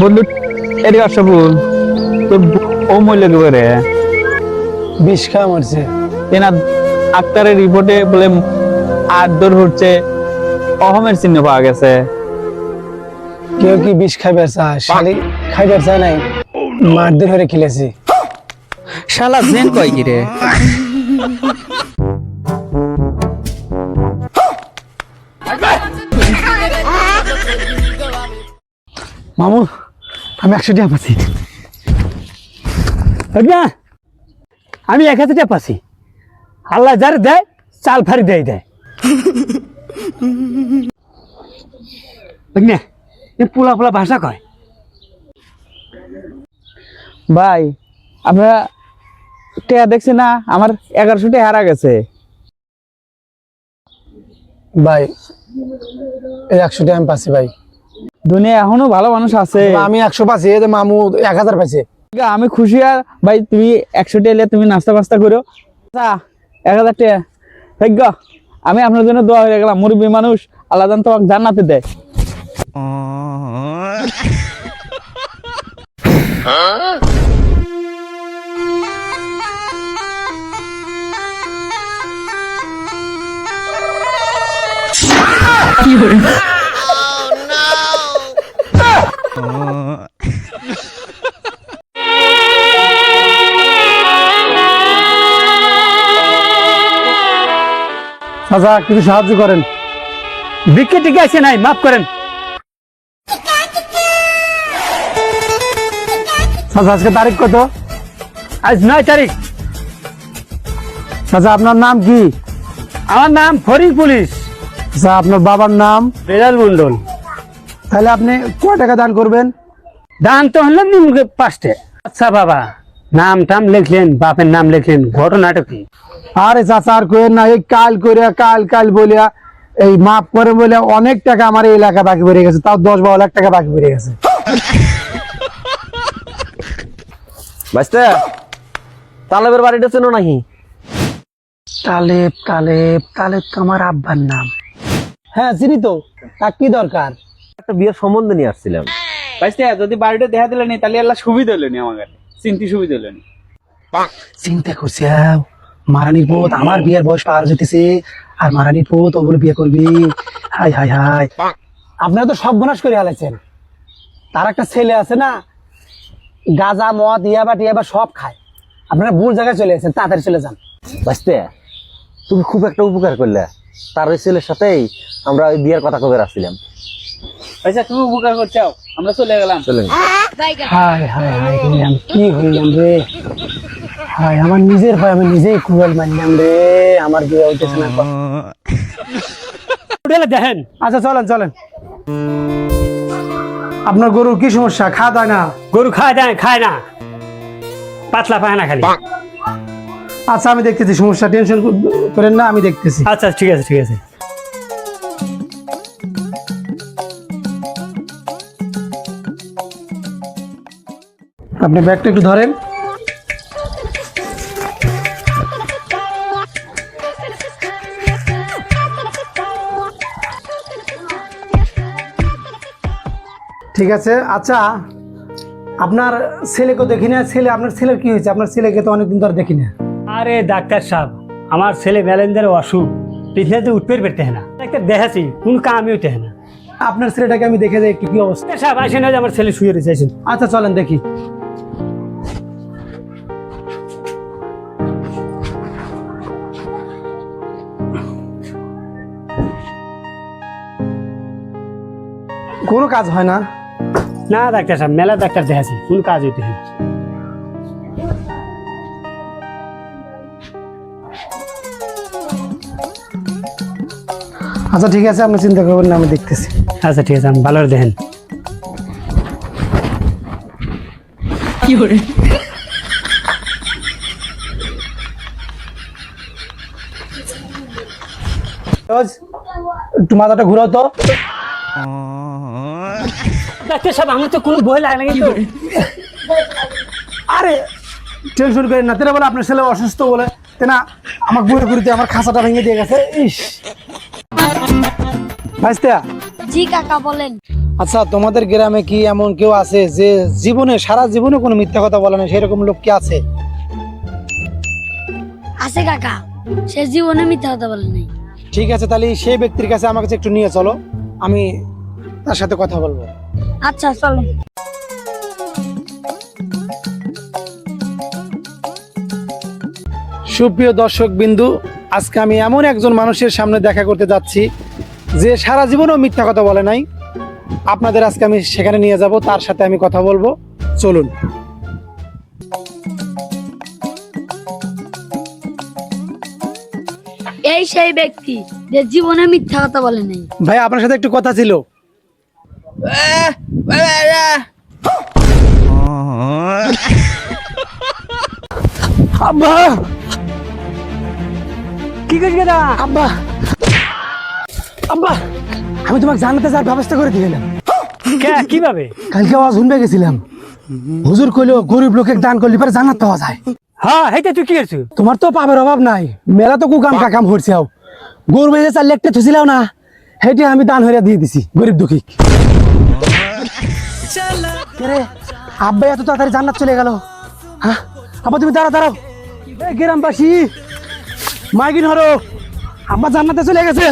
বললু এর অসবুল তোর ও মইল করে বিষ খাওয়া মরছে। এনা ডাক্তারের রিপোর্টে বলে আদর হচ্ছে অহমের চিহ্ন পাওয়া গেছে। কেউ কি বিষ খাইবার চায়? শালি খাইবার চায় নাই, মারধর করে খেলেছি। শালা জেন কয় কি রে? মামু আমি 100 টাকা পাচ্ছি। আমি 1000 টাকা পাচ্ছি। আল্লাহ যার দেয় চাল ফারি দেয় দেয় পোলা পোলা ভাষা কয়। ভাই আপনারা টেয়া দেখছি না আমার 1100 টাকা হারা গেছে। ভাই এই 100 টাকা আমি পাচ্ছি ভাই। দুনিয়া এখনো ভালো মানুষ আছে। আমি 100 পাচ্ছি, এই যে মামু 1000 পাইছে। আমি খুশি আর ভাই তুমি 100 টাকা এলে তুমি নাস্তা পাস্তা করো। আচ্ছা 1000 টাকা ভাগ্য আমি আপনার জন্য দোয়া হয়ে গেলাম। মুরব্বী মানুষ আল্লাহ জান তোমাকে জান্নাতে দেয়। চাচা কিছু সাহায্য করেন। ভিক্ষে টিকে আছে নাই, মাফ করেন। চাচা আজকে তারিখ কত? আজ 9 তারিখ। চাচা আপনার নাম কি? আমার নাম ফরিং পুলিশ। চাচা আপনার বাবার নাম? বেলাল মন্ডল। তাহলে আপনি কয় টাকা দান করবেন? দান তো হলো 5টে। আচ্ছা বাবা, নাম টাম লিখলেন, বাপের নাম লিখলেন, ঘটনাটা কি? আরে চাচা আর কইেন না, এই কাল কইরা কাল বলিয়া এই মাপ করে বলে অনেক টাকা আমার এই এলাকা বাকি পড়ে গেছে, তাও 10-12 লাখ টাকা বাকি পড়ে গেছে। বাইস্তে তালেবের বাড়িটা চেনো নাকি? তালেব তালেব তালেব তো আমার আব্বার নাম। হ্যাঁ চিনি তো, তা কি দরকার? একটা বিয়ের সম্বন্ধে নিয়ে আসছিলাম। ভাইস্তে যদি বাড়িটা দেখা দিলেনি তাহলে আল্লাহ সুবিধা হলেনি আমার কাছে, চিন্তি সুবিধা হলেনি। চিন্তা করছি মারানির পুত আমার বিয়ের বয়স পার যেতেছে, আর মারানির পুত ওগুলো বিয়ে করবি। হাই হাই হাই, আপনারা তো সব বনাশ করে হালাইছেন। তার একটা ছেলে আছে না, গাঁজা মদ ইয়াবা সব খায়। আপনারা ভুল জায়গায় চলে গেছেন, তাড়াতাড়ি চলে যান। বাইস্তে তুমি খুব একটা উপকার করলে। তার ওই ছেলের সাথেই আমরা ওই বিয়ের কথা কবে আসছিলাম। আচ্ছা তুমি উপকার করছো, আমরা চলে গেলাম। চলেন। হাই হাই হাই রে, আমি কি হইলাম রে। হাই আমার নিজের ভাই, আমি নিজেই কুয়াল মারলাম রে। আমার বিয়ে হইতেছে না। দেখেন। আচ্ছা চলেন চলেন। আপনার গরুর কি সমস্যা? খাওয়া দায় না? গরু খায় না, পাতলা পায় না খালি। আচ্ছা আমি দেখতেছি, সমস্যা টেনশন করেন না, আমি দেখতেছি। আচ্ছা ঠিক আছে ঠিক আছে। আপনি ব্যাগটা একটু ধরেন। ঠিক আছে। আচ্ছা আপনার ছেলেকে দেখি না, আপনার ছেলের কি হয়েছে? আপনার ছেলেকে তো অনেকদিন ধরে দেখি না। আরে ডাক্তার সাহেব, আমার ছেলে ম্যালেঞ্জার অসুখ, পিছনে উঠতে পেরতে না। ডাক্তার দেখাচ্ছি, কোন কামই হতে না। আপনার ছেলেটাকে আমি দেখে যাই একটু, কি অবস্থা। ডাক্তার সাহেব আসেন, আমার ছেলে শুয়ে রয়েছে, আসেন। আচ্ছা চলেন দেখি। কোনো কাজ হয় না? না ডাক্তার সাহেব, মেলা ডাক্তার দেখাচ্ছি, কোন কাজ হইতে না। আচ্ছা ঠিক আছে, আপনি চিন্তা করবেন না, আমি দেখতেছি। আচ্ছা ঠিক আছে, আমি ভালো করে দেখেন। একটু মাথাটা ঘুরাও তো। ডাক্তার সাহেব আমার তো কোনো ভয় লাগে না কিন্তু। আরে টেনশন করেন না, তেনা বলে আপনার ছেলে অসুস্থ বলে তেনা আমার ঘুরে ঘুরতে আমার খাঁচাটা ভেঙে দিয়ে গেছে। ইস ভাইস্তা, জি কাকা বলেন। আচ্ছা, তোমাদের গ্রামে কি এমন কেউ আছে যে সারা জীবনে কোনো মিথ্যা কথা বলে না, সেরকম লোক কি আছে? আছে কাকা, সে জীবনে মিথ্যা কথা বলে নাই। ঠিক আছে, তাহলে সেই ব্যক্তির কাছে আমার কাছে একটু নিয়ে চলো, আমি তার সাথে কথা বলবো। আচ্ছা চলো। সুপ্রিয় দর্শক বিন্দু, আজকে আমি এমন একজন মানুষের সামনে দেখা করতে যাচ্ছি যে সারা জীবনেও মিথ্যা কথা বলে নাই। আপনাদের আজকে আমি সেখানে নিয়ে যাব, তার সাথে আমি কথা বলবো, চলুন। এই সেই ব্যক্তি যে জীবনে মিথ্যা কথা বলে নাই। ভাই, আপনার সাথে একটু কথা ছিল। আব্বা, কি করিস গেদা? আব্বা, আব্বা, আমি তোমাকে জানাতে যাওয়ার ব্যবস্থা করে দিলাম। কিভাবে? কালকে আওয়াজ শুনবে গেছিলাম, হুজুর কইলো গরিব লোকের দান করলে পরে জান্নাত পাওয়া যায়। হ্যাঁ, হেইটা তুই কি করছিস? তোমার তো পাবের অভাব নাই, মেলা তো কুকাম কাকাম হরছাও, গরু বেজে 4 লাখ টাকা থুছিলাও না, হেঁটে আমি দান হইয়া দিয়ে দিছি গরিব দুঃখী। রে আব্বা এত তাড়াতাড়ি জান্নাত চলে গেল? হ্যাঁ আব্বা, তুমি দাঁড়াও দাঁড়াও, গ্রামবাসী মাইকিন হরো, আব্বা জান্নাতে চলে গেছে।